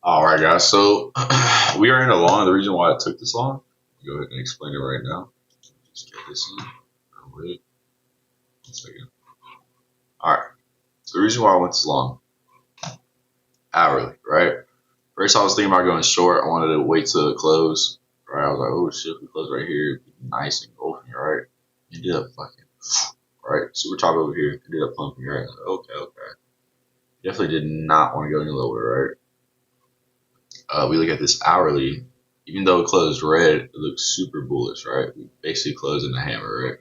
All right, guys. So we are in a long. The reason why it took this long, I'll go ahead and explain it right now. Just get this in. Oh, wait, 1 second. All right. So the reason why I went this long, hourly, right? First, I was thinking about going short. I wanted to wait till it close. Right? I was like, oh shit, we close right here. Nice and golfing, right? Ended up fucking right. Super top over here. Ended up pumping, right? I was like, okay. Definitely did not want to go any lower, right? We look at this hourly, even though it closed red, it looks super bullish, right? We basically closed in the hammer, right?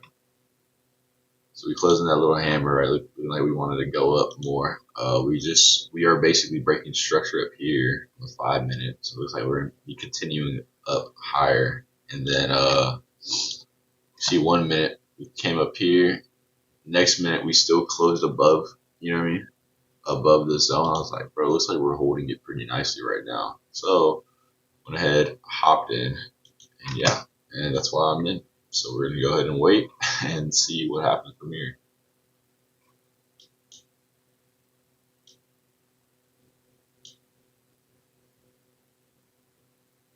So we closed in that little hammer, right? Looking like we wanted to go up more. We are basically breaking structure up here in the 5 minute. So it looks like we're gonna be continuing up higher. And then see 1 minute we came up here. Next minute we still closed above, you know what I mean? Above the zone. I was like, bro, it looks like we're holding it pretty nicely right now. So went ahead, hopped in, and yeah, and that's why I'm in. So we're gonna go ahead and wait and see what happens from here.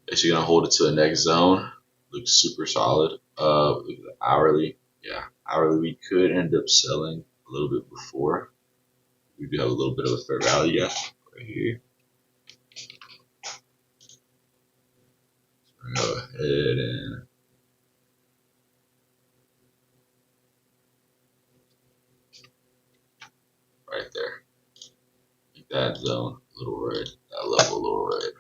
Actually gonna hold it to the next zone. Looks super solid. Look at the hourly. Yeah, hourly we could end up selling a little bit before. We do have a little bit of a fair value gap right here. Go ahead and right there. Make that zone a little red. That level a little red.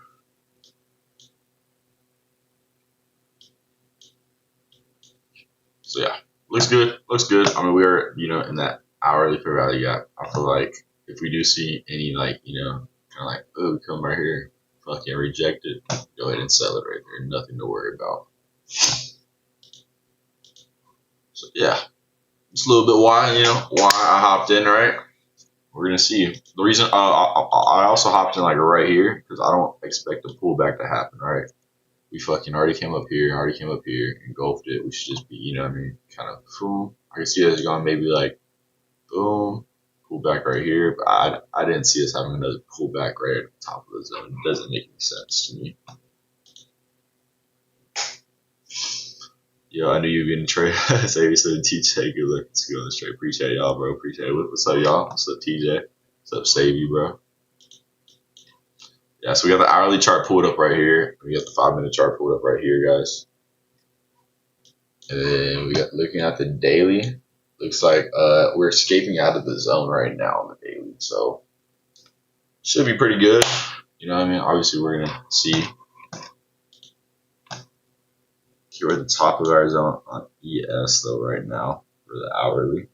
So yeah, looks good. Looks good. I mean, we are in that hourly fair value gap. I feel like if we do see any kind of like oh we come right here, fucking reject it, go ahead and sell it right there. Nothing to worry about. So yeah, it's a little bit why why I hopped in, right? We're gonna see. The reason I also hopped in like right here because I don't expect a pullback to happen, right? We fucking already came up here, engulfed it. We should just be, what I mean, kind of boom. I can see us going maybe like boom, pull back right here, but I didn't see us having another pullback right at the top of the zone. It doesn't make any sense to me. Yo, I knew you were getting trade. Say you said TJ, good luck to go on the straight. Appreciate y'all, bro. Appreciate it. What's up, y'all? What's up, TJ? What's up, Savy, bro? Yeah, so we got the hourly chart pulled up right here. We got the 5 minute chart pulled up right here, guys. And then we got looking at the daily. Looks like we're escaping out of the zone right now on the daily. So should be pretty good. You know what I mean? Obviously we're gonna see here at the top of our zone on ES though right now for the hourly.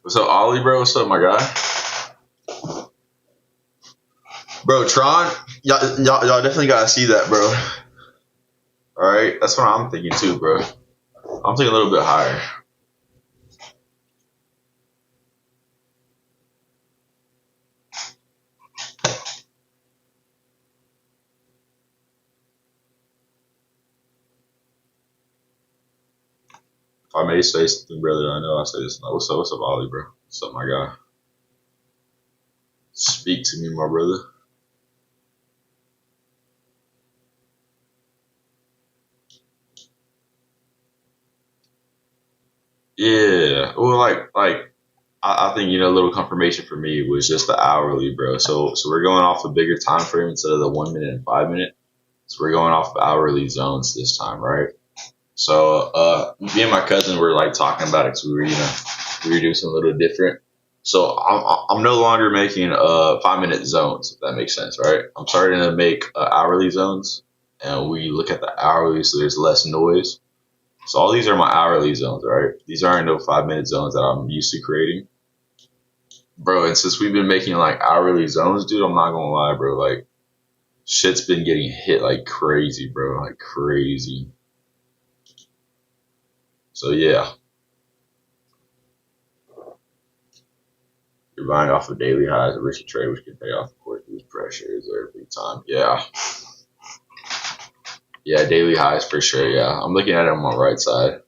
What's up, Ollie, bro? What's up, my guy? Bro, Tron, y'all definitely gotta see that, bro. All right, that's what I'm thinking too, bro. I'm thinking a little bit higher. If I may say something, brother, I know I say this. What's up, Ollie, bro? What's up, my guy? Speak to me, my brother. Yeah, well, I think a little confirmation for me was just the hourly, bro. So we're going off a bigger time frame instead of the 1 minute and 5 minute. So we're going off of hourly zones this time, right? So me and my cousin were like talking about it because we were doing something a little different. So I'm no longer making 5 minute zones, if that makes sense, right? I'm starting to make hourly zones, and we look at the hourly so there's less noise. So all these are my hourly zones, right? These aren't no 5 minute zones that I'm used to creating. Bro, and since we've been making like hourly zones, dude, I'm not gonna lie, bro. Like shit's been getting hit like crazy, bro. Like crazy. So yeah. You're buying off of daily highs, a risky trade which can pay off, of course, with pressure is there big time. Yeah. Yeah, daily highs for sure, yeah. I'm looking at it on my right side.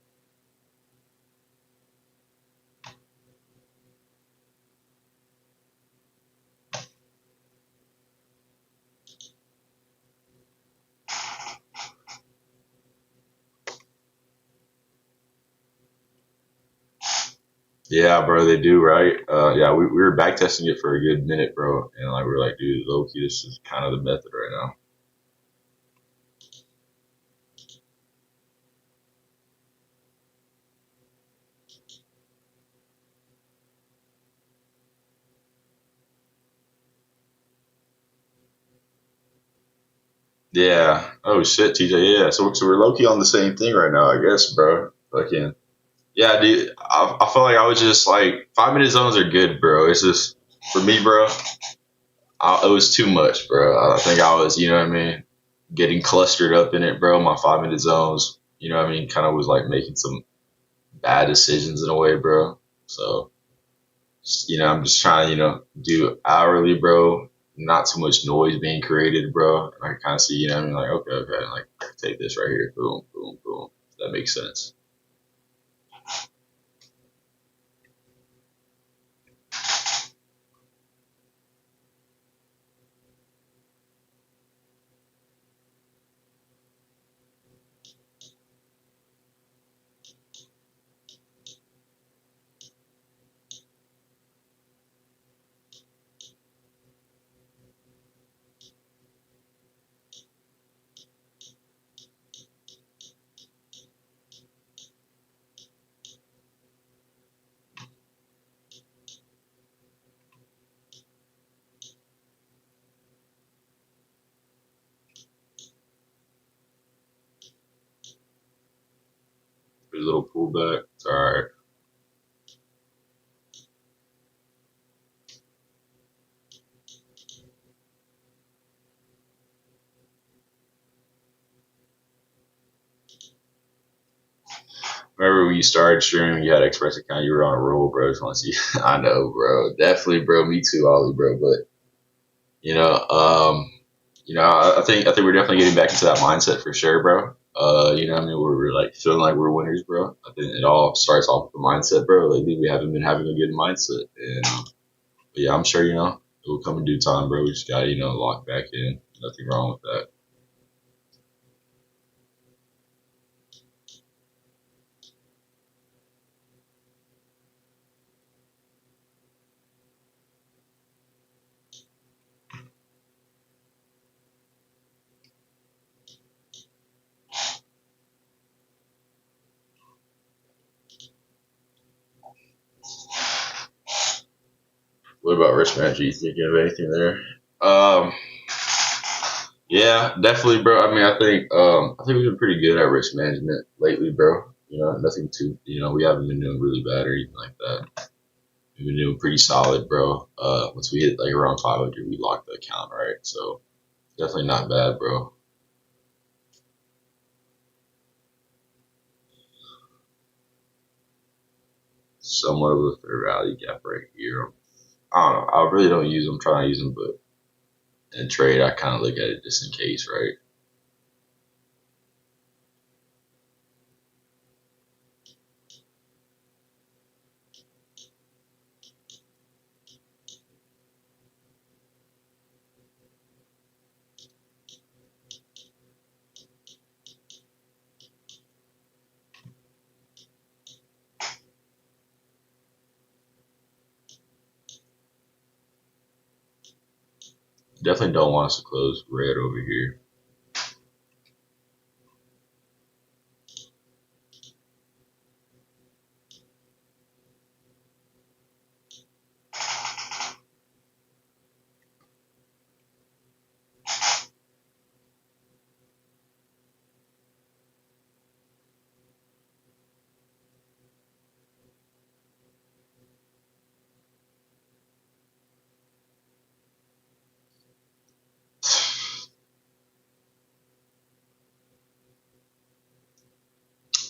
Yeah, bro, they do, right? Yeah, we were back testing it for a good minute, bro. And like we were like, dude, low key, this is kind of the method right now. Yeah. Oh shit, TJ. Yeah. So we're low key on the same thing right now, I guess, bro. Fucking. Yeah, dude. I felt like I was just like 5 minute zones are good, bro. It's just for me, bro. It was too much, bro. I think I was, you know what I mean, getting clustered up in it, bro. My 5 minute zones, you know what I mean, kind of was like making some bad decisions in a way, bro. So, I'm just trying to, do hourly, bro. Not too much noise being created, bro. And I kind of see, you know what I mean, like, okay, like, I can take this right here, boom, boom, boom. That makes sense. A little pullback. It's all right. Remember when you started streaming, you had Express account, you were on a roll, bro. Just want to see. I know, bro. Definitely, bro. Me too, Ollie, bro. But you know, I think we're definitely getting back into that mindset for sure, bro. You know what I mean? We're like feeling like we're winners, bro. I think it all starts off with the mindset, bro. Lately, we haven't been having a good mindset, and but yeah, I'm sure it will come in due time, bro. We just got to lock back in. Nothing wrong with that. What about risk management? You thinking of anything there? Um, yeah, definitely, bro. I mean, I think we've been pretty good at risk management lately, bro. Nothing too. We haven't been doing really bad or anything like that. We've been doing pretty solid, bro. Once we hit like around 500, we locked the account, right? So definitely not bad, bro. Somewhat of a fair value gap right here. I don't know. I really don't use them. I'm trying to use them, but in trade, I kind of look at it just in case, right? Definitely don't want us to close red over here.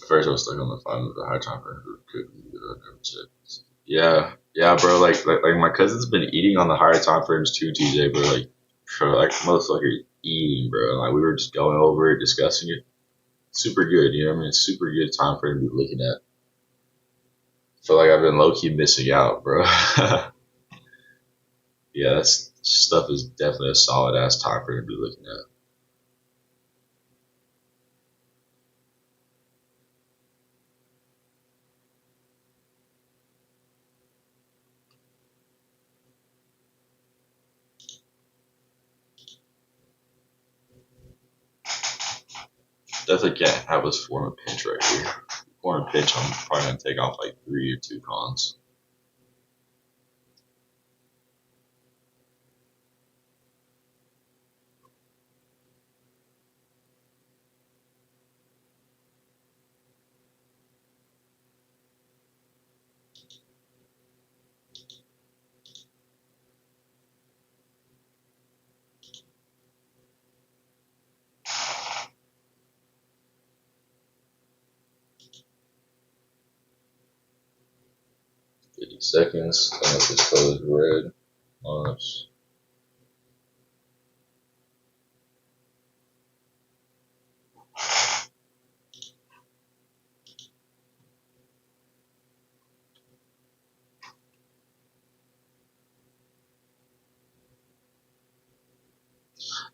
First, I was stuck on the 5 minute high time frame. Couldn't do that. Never checked. Yeah, bro. Like my cousin's been eating on the higher time frames too, TJ. But like, bro, like motherfucker eating, bro. Like we were just going over it, discussing it. Super good, you know what I mean? Super good time frame to be looking at. Feel like I've been low key missing out, bro. Yeah, that's stuff is definitely a solid ass time frame to be looking at. Definitely can't have us form a pinch right here. Form a pinch, I'm probably gonna take off like 3 or 2 cons. $50. Unless this color is red. Honest.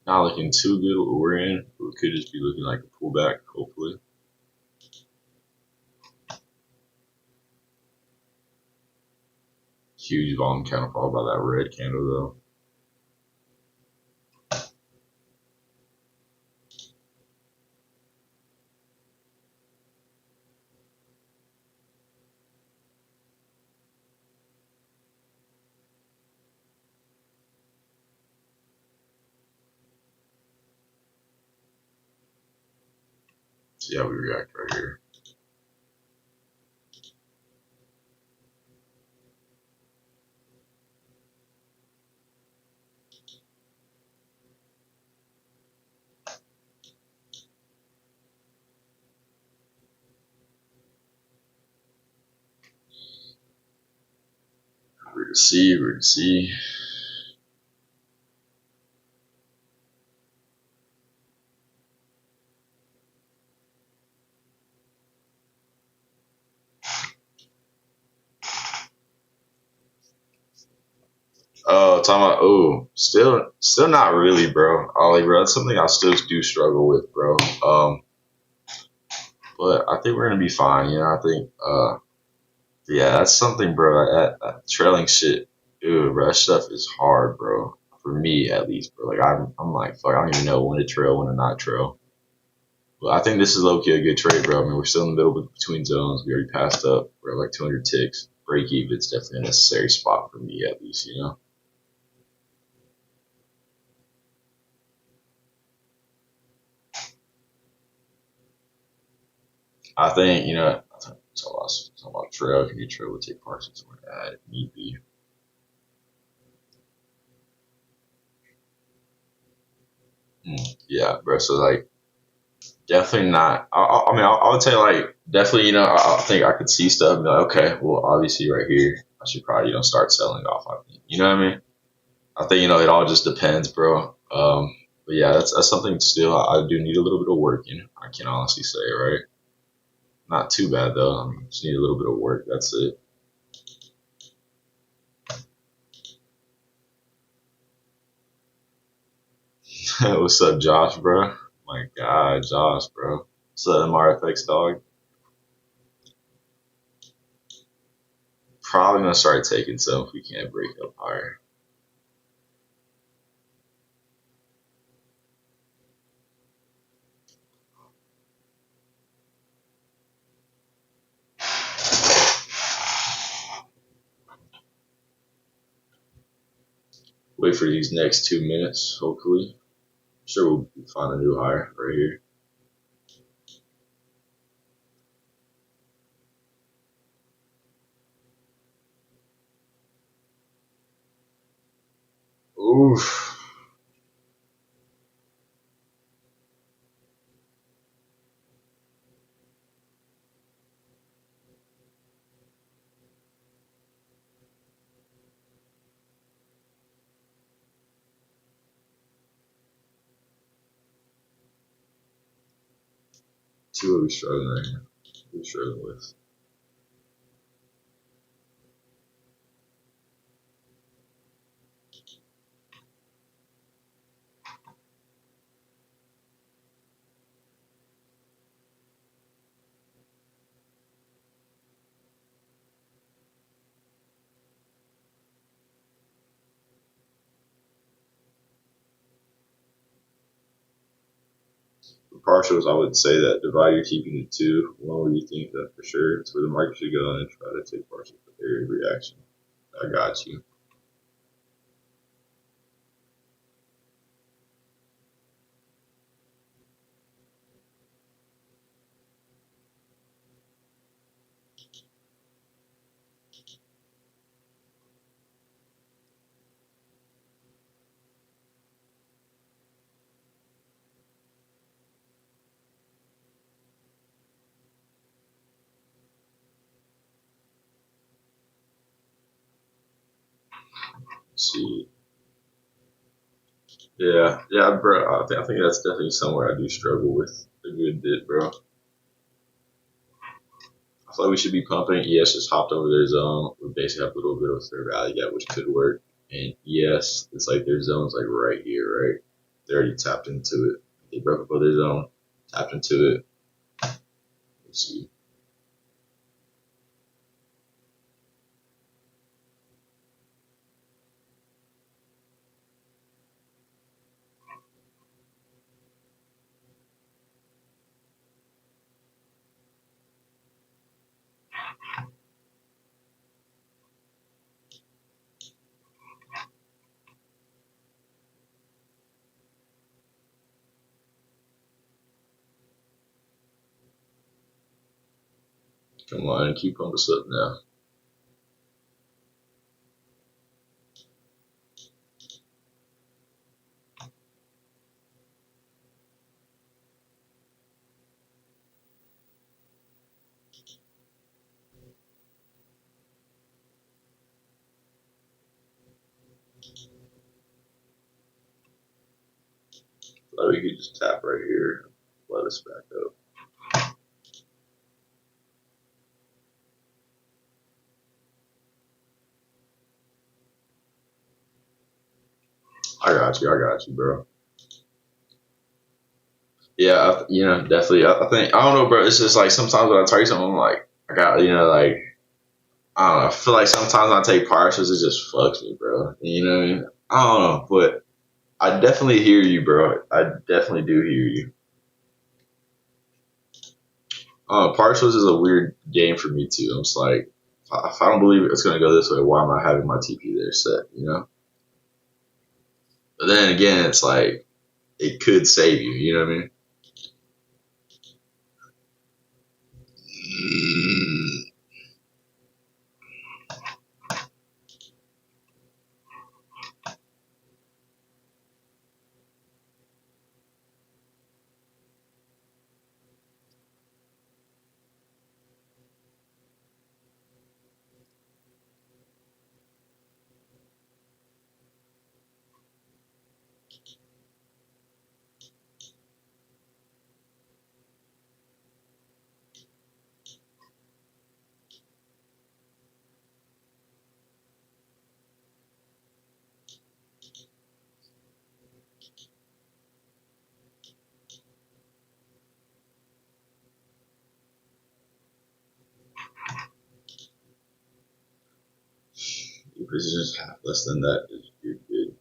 Not looking too good what we're in. We could just be looking like a pullback, hopefully. Huge volume counter followed by that red candle though. See how we react right here. We're to see, we're to see. Oh, talking about still not really, bro. Ollie, bro, that's something I still do struggle with, bro. But I think we're gonna be fine. You know, I think, yeah, that's something, bro. That trailing shit, dude, bro. That stuff is hard, bro. For me, at least, bro. Like I'm like, fuck, I don't even know when to trail, when to not trail. But I think this is low key a good trade, bro. I mean, we're still in the middle between zones. We already passed up. We're at like 200 ticks. Break even. It's definitely a necessary spot for me, at least. You know. I think you know. It's all about trail. If you need trail, we'll take parts and something like that if need be. Yeah, bro. So like, definitely not. I mean, I would say like, definitely. You know, I think I could see stuff and be like, okay, well, obviously, right here, I should probably start selling off. I think. You know what I mean? I think it all just depends, bro. But yeah, that's something still I do need a little bit of work in. I can honestly say, right? Not too bad though. I mean, just need a little bit of work. That's it. What's up, Josh, bro? My God, Josh, bro. What's up, MRFX dog? Probably gonna start taking some if we can't break up higher. Wait for these next 2 minutes, hopefully. Sure, we'll find a new higher right here. Oof. See what we're struggling right here. What we're struggling with. For partials, I would say that divide your TP to two. One where you think that for sure it's where the market should go, and try to take partial area reaction. I got you. Let's see. Yeah, bro. I think that's definitely somewhere I do struggle with a good bit, bro. I feel like we should be pumping. Yes, just hopped over their zone. We basically have a little bit of a fair value gap, which could work. And yes, it's like their zone's like right here, right? They already tapped into it. They broke up their zone, tapped into it. Let's see. Come on, keep pumping us up now. Like we could just tap right here, let us back up. I got you, bro. Yeah, definitely. I think I don't know, bro. It's just like sometimes when I tell you something, I'm like, I got, like I don't know. I feel like sometimes when I take partials, it just fucks me, bro. You know what I mean? I don't know, but I definitely hear you, bro. I definitely do hear you. Partials is a weird game for me too. I'm just like, if I don't believe it's gonna go this way, why am I having my TP there set? But then again, it's like it could save you. You know what I mean? If it's just half less than that, you're good.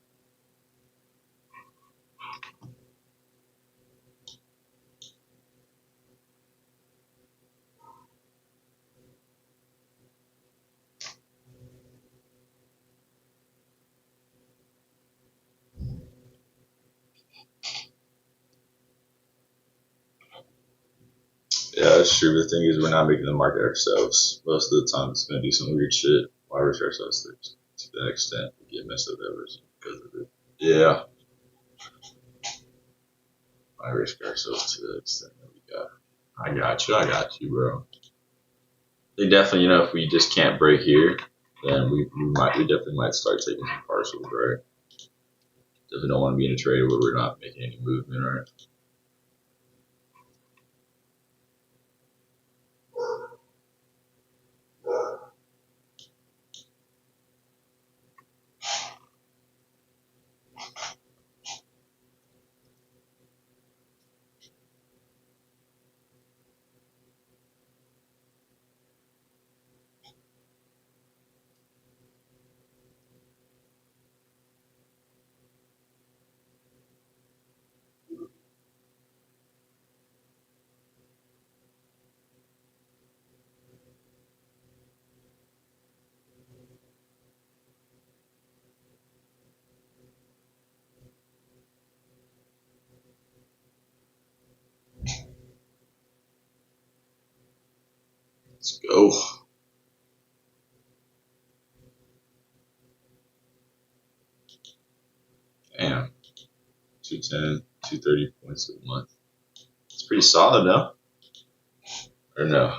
Yeah, that's true. The thing is, we're not making the market ourselves. Most of the time, it's going to do some weird shit. Why risk ourselves to that extent? We get messed up every because of it. Yeah, why risk ourselves to the extent that we got? I got you, bro. They definitely, if we just can't break here, then we definitely might start taking some partials, right? Definitely don't want to be in a trade where we're not making any movement, right? Let's go. Damn. 210, 230 points a month. It's pretty solid, no? Or no?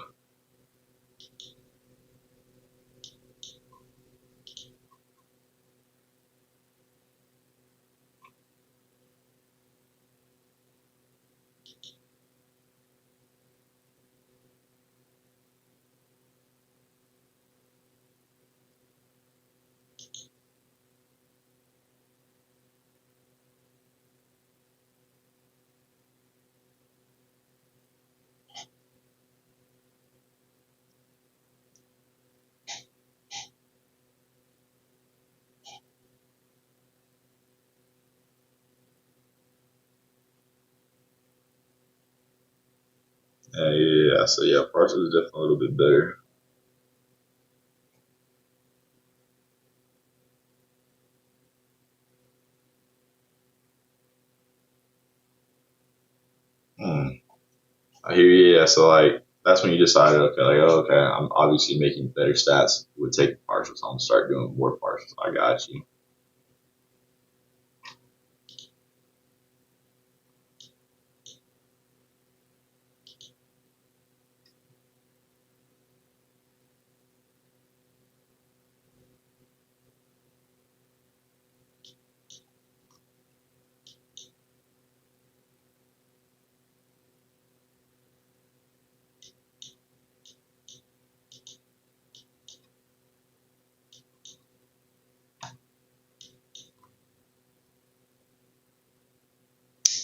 Yeah. So yeah, partial is definitely a little bit better. I hear you. Yeah. So like that's when you decided, okay, like oh, okay, I'm obviously making better stats with taking partials. So I'm gonna start doing more partials. I got you.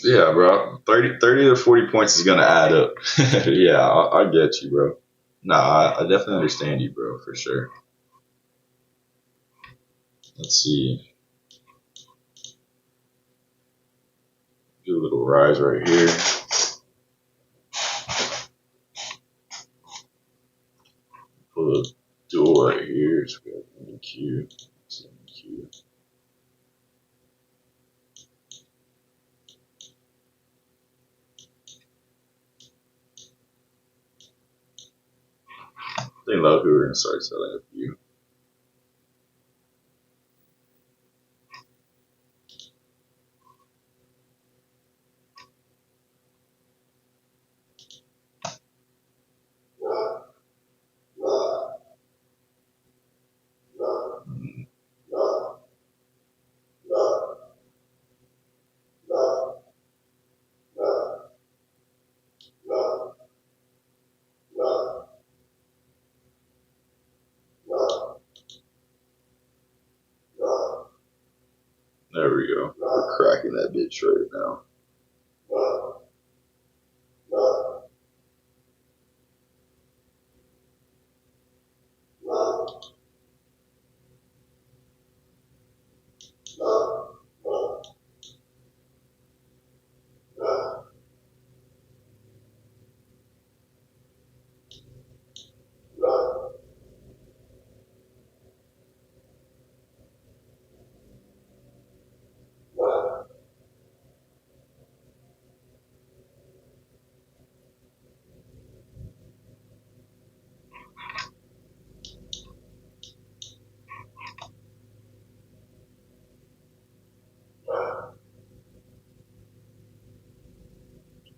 Yeah, bro. 30 to 40 points is gonna add up. Yeah, I get you, bro. Nah, I definitely understand you, bro, for sure. Let's see. Do a little rise right here. Pull a door right here. So we have NQ. NQ. They love who we're gonna start selling a few. There we go. We're cracking that bitch right now.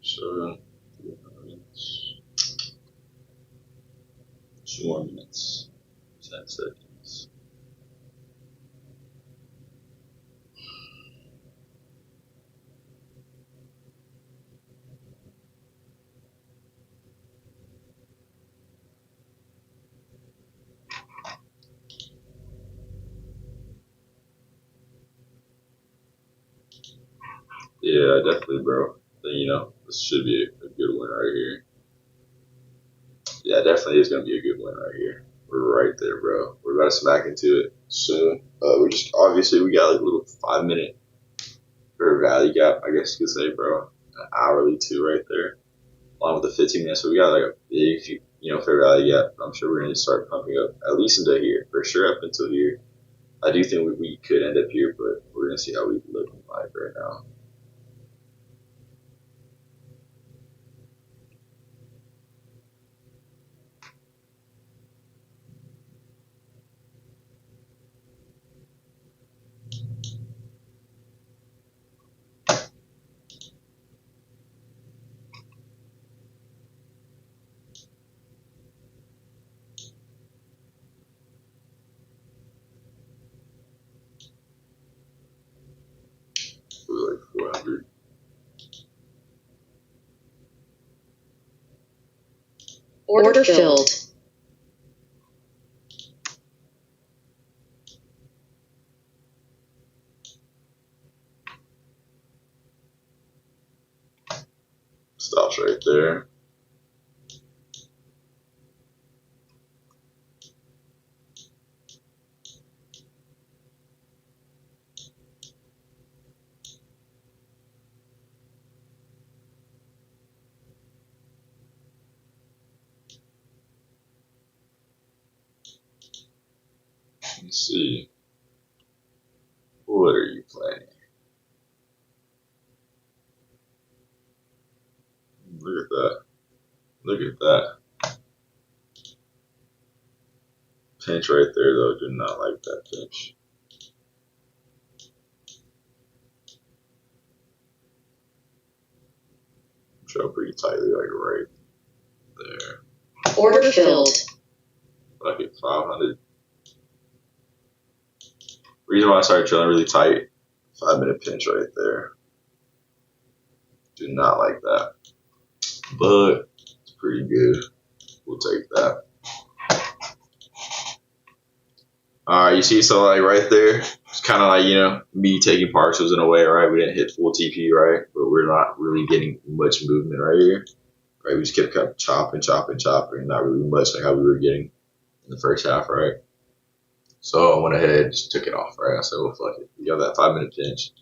So, 2 more minutes. 10 seconds. Yeah, definitely, bro. Then, this should be a good one right here. Yeah, definitely is going to be a good one right here. We're right there, bro. We're about to smack into it soon. We just, obviously, we got like a little 5 minute fair value gap, I guess you could say, bro. An hourly too right there. Along with the 15 minutes. So we got like a big, fair value gap. I'm sure we're going to start pumping up at least into here. For sure up until here. I do think we could end up here, but we're going to see how we look like right now. Order filled. Stops right there. Let's see. What are you playing? Look at that. Look at that. Pinch right there, though. Do not like that pinch. Show pretty tightly, like right there. Order filled. Like at 500. Reason why I started drilling really tight, 5-minute pinch right there. Do not like that. But it's pretty good. We'll take that. Alright, you see, so like right there, it's kind of like, you know, me taking partials in a way, right? We didn't hit full TP, right? But we're not really getting much movement right here. Right? We just kept chopping, not really much like how we were getting in the first half, right? So I went ahead and just took it off, right? I said, well, fuck it. We got that 5-minute pinch,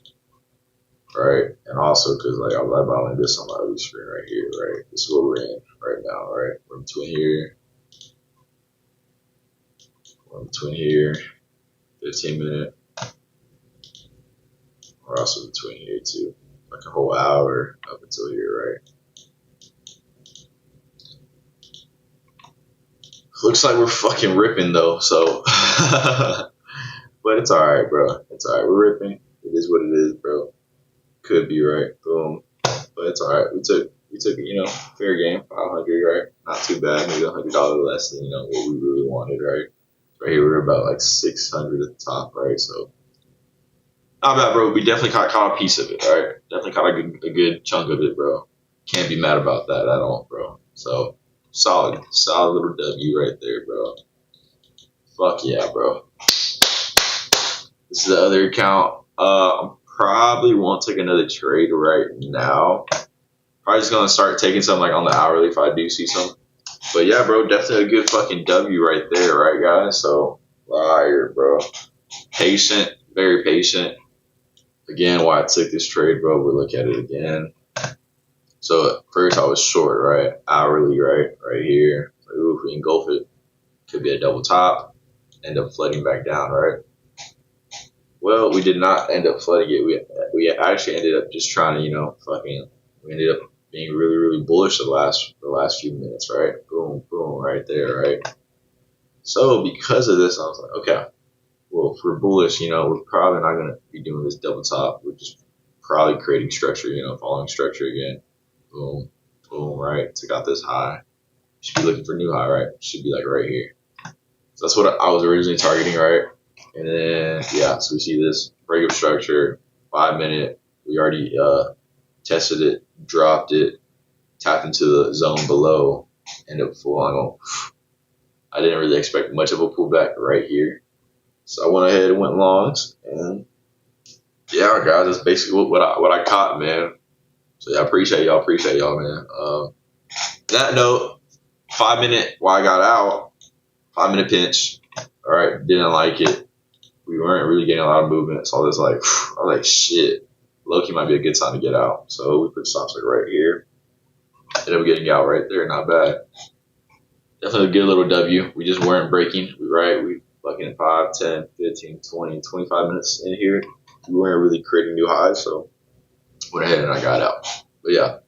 right? And also because like I was eyeballing this on my other screen right here, right? This is what we're in right now, right? We're in between here. We're in between here. 15-minute. We're also between here too. Like a whole hour up until here, right? Looks like we're fucking ripping though, so but it's alright, bro. It's alright. We're ripping. It is what it is, bro. Could be right. Boom. But it's alright. We took you know, fair game, 500, right? Not too bad, maybe $100 less than, you know, what we really wanted, right? Right here we're about like 600 at the top, right? So not bad, bro. We definitely caught a piece of it, right? Definitely caught a good chunk of it, bro. Can't be mad about that at all, bro. So solid little W right there, bro. Fuck yeah, bro. This is the other account. I probably won't take another trade right now. Probably just gonna start taking some like on the hourly if I do see some. But yeah, bro, definitely a good fucking W right there, right, guys? So fire, bro. Patient, very patient. Again, why I took this trade, bro. We'll look at it again. So at first I was short, right? Hourly, right here. Like, ooh, if we engulf it, could be a double top. End up flooding back down, right? Well, we did not end up flooding it. We actually ended up just trying to, you know, we ended up being really, really bullish the last few minutes, right? Boom, boom, right there, right? So because of this, I was like, okay, well, if we're bullish, you know, we're probably not going to be doing this double top. We're just probably creating structure, you know, following structure again. Boom, boom, right? Took out this high. Should be looking for new high, right? Should be like right here. So that's what I was originally targeting, right? And then, yeah, so we see this break of structure, 5-minute. We already tested it, dropped it, tapped into the zone below, ended up full on. I didn't really expect much of a pullback right here. So I went ahead and went longs. And yeah, guys, that's basically what I caught, man. So yeah, I appreciate y'all, man. That note, 5-minute, while I got out, 5-minute pinch. All right, didn't like it. We weren't really getting a lot of movement. So I was like, shit, Loki might be a good time to get out. So we put stops like right here. Ended up getting out right there, not bad. Definitely a good little W. We just weren't breaking, right? We fucking 5, 10, 15, 20, 25 minutes in here. We weren't really creating new highs, so went ahead and I got out. But yeah.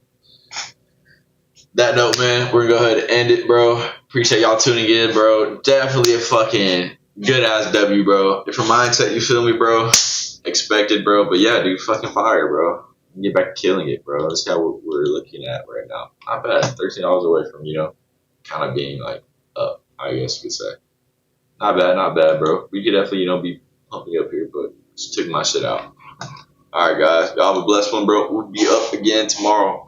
That note, man, we're gonna go ahead and end it, bro. Appreciate y'all tuning in, bro. Definitely a fucking good ass W, bro. Different mindset, you feel me, bro? Expected, bro. But yeah, dude, fucking fire, bro. Get back to killing it, bro. That's how we're looking at right now. Not bad. $13 away from, you know, kind of being like up, I guess you could say. Not bad, bro. We could definitely, you know, be pumping up here, but just took my shit out. All right, guys. Y'all have a blessed one, bro. We'll be up again tomorrow.